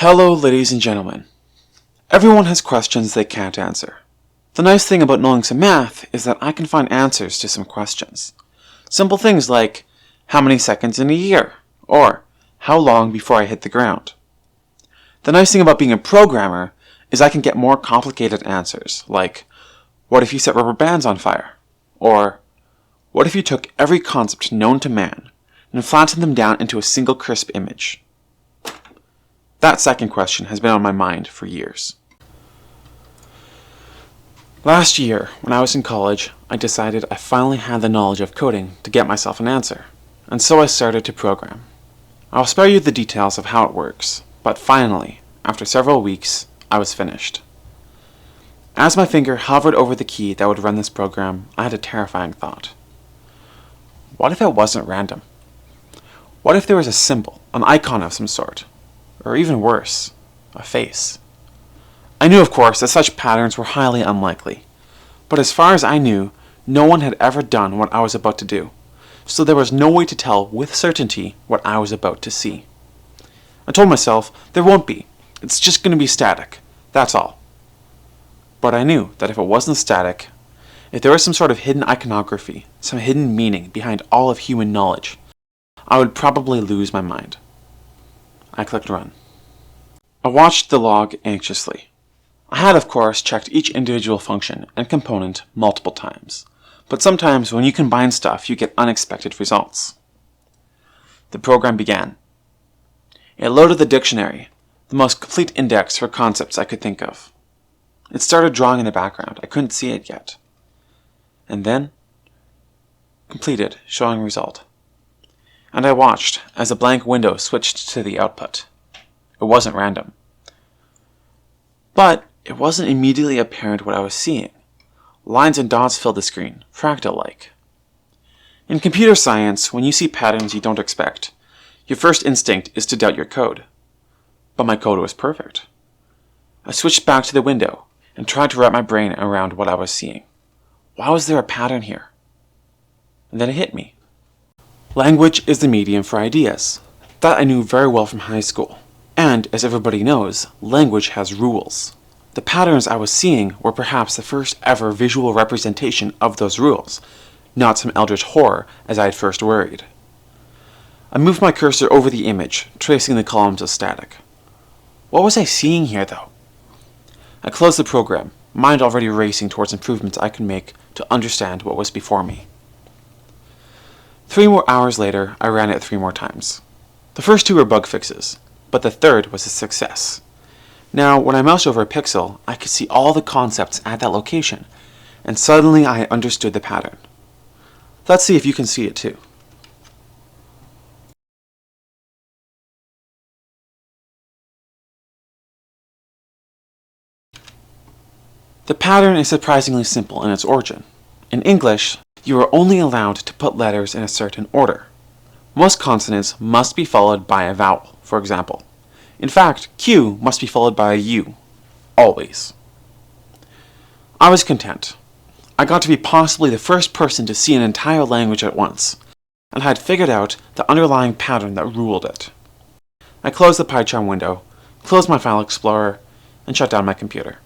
Hello, ladies and gentlemen. Everyone has questions they can't answer. The nice thing about knowing some math is that I can find answers to some questions. Simple things like, how many seconds in a year? Or, how long before I hit the ground? The nice thing about being a programmer is I can get more complicated answers, like, what if you set rubber bands on fire? Or, what if you took every concept known to man and flattened them down into a single crisp image? That second question has been on my mind for years. Last year, when I was in college, I decided I finally had the knowledge of coding to get myself an answer, and so I started to program. I'll spare you the details of how it works, but finally, after several weeks, I was finished. As my finger hovered over the key that would run this program, I had a terrifying thought. What if it wasn't random? What if there was a symbol, an icon of some sort? Or even worse, a face. I knew, of course, that such patterns were highly unlikely, but as far as I knew, no one had ever done what I was about to do, so there was no way to tell with certainty what I was about to see. I told myself, there won't be, it's just going to be static, that's all. But I knew that if it wasn't static, if there was some sort of hidden iconography, some hidden meaning behind all of human knowledge, I would probably lose my mind. I clicked run. I watched the log anxiously. I had, of course, checked each individual function and component multiple times, but sometimes when you combine stuff, you get unexpected results. The program began. It loaded the dictionary, the most complete index for concepts I could think of. It started drawing in the background. I couldn't see it yet. And then, completed, showing result. And I watched as a blank window switched to the output. It wasn't random. But it wasn't immediately apparent what I was seeing. Lines and dots filled the screen, fractal-like. In computer science, when you see patterns you don't expect, your first instinct is to doubt your code. But my code was perfect. I switched back to the window and tried to wrap my brain around what I was seeing. Why was there a pattern here? And then it hit me. Language is the medium for ideas. That I knew very well from high school. And, as everybody knows, language has rules. The patterns I was seeing were perhaps the first ever visual representation of those rules, not some eldritch horror as I had first worried. I moved my cursor over the image, tracing the columns as static. What was I seeing here, though? I closed the program, mind already racing towards improvements I could make to understand what was before me. 3 more hours later, I ran it 3 more times. The first 2 were bug fixes, but the third was a success. Now, when I moused over a pixel, I could see all the concepts at that location, and suddenly I understood the pattern. Let's see if you can see it too. The pattern is surprisingly simple in its origin. In English, you are only allowed to put letters in a certain order. Most consonants must be followed by a vowel, for example. In fact, Q must be followed by a U. Always. I was content. I got to be possibly the first person to see an entire language at once, and had figured out the underlying pattern that ruled it. I closed the PyCharm window, closed my file explorer, and shut down my computer.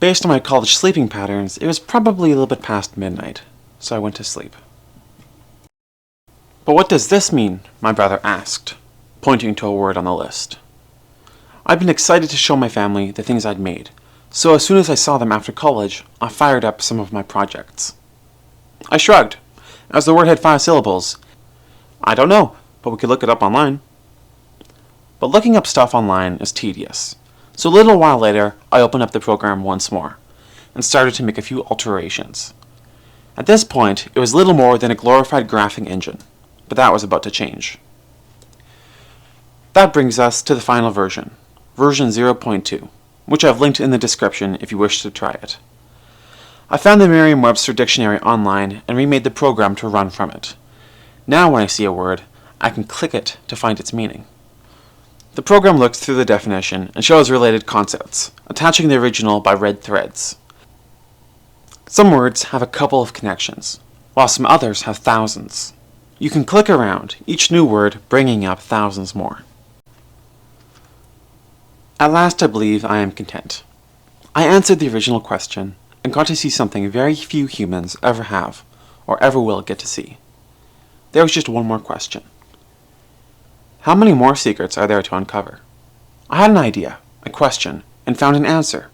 Based on my college sleeping patterns, it was probably a little bit past midnight, so I went to sleep. But what does this mean? My brother asked, pointing to a word on the list. I'd been excited to show my family the things I'd made, so as soon as I saw them after college, I fired up some of my projects. I shrugged, as the word had 5 syllables. I don't know, but we could look it up online. But looking up stuff online is tedious, so a little while later, I opened up the program once more, and started to make a few alterations. At this point, it was little more than a glorified graphing engine, but that was about to change. That brings us to the final version, version 0.2, which I've linked in the description if you wish to try it. I found the Merriam-Webster dictionary online and remade the program to run from it. Now when I see a word, I can click it to find its meaning. The program looks through the definition and shows related concepts, attaching the original by red threads. Some words have a couple of connections, while some others have thousands. You can click around, each new word bringing up thousands more. At last I believe I am content. I answered the original question and got to see something very few humans ever have or ever will get to see. There was just one more question. How many more secrets are there to uncover? I had an idea, a question, and found an answer.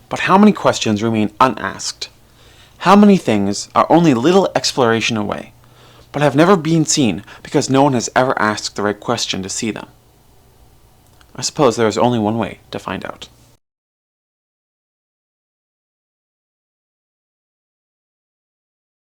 But how many questions remain unasked? How many things are only a little exploration away, but have never been seen because no one has ever asked the right question to see them? I suppose there is only one way to find out.